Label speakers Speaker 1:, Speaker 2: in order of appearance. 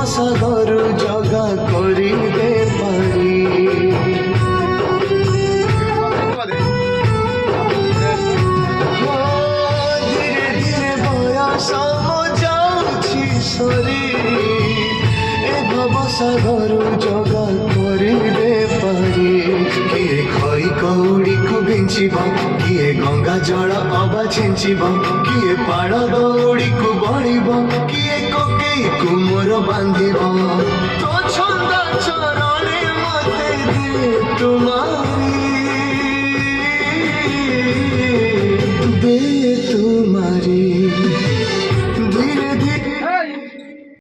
Speaker 1: সাগর জগা করিতে পারি। ধীরে ধীরে বয়স যাଉଛି সরি, এ ভব সাগর জগা করিতে পারি। কিଏ ଖଇ କଉଡ଼ିକୁ ବିଞ୍ଚିବ, କିଏ ଗଙ୍ଗା ଜଳ ଅବା ଛିଞ୍ଚିବ, କିଏ ପାଳ ଦଉଡ଼ିକୁ ବଳିବ, କିଏ କୋକେଇକୁ ମୋର ବାନ୍ଧିବ। ତୋ ଛନ୍ଦ ଚରଣେ ମତେ ଦେ ତୁମାରି, ଦେ ତୁମାରି।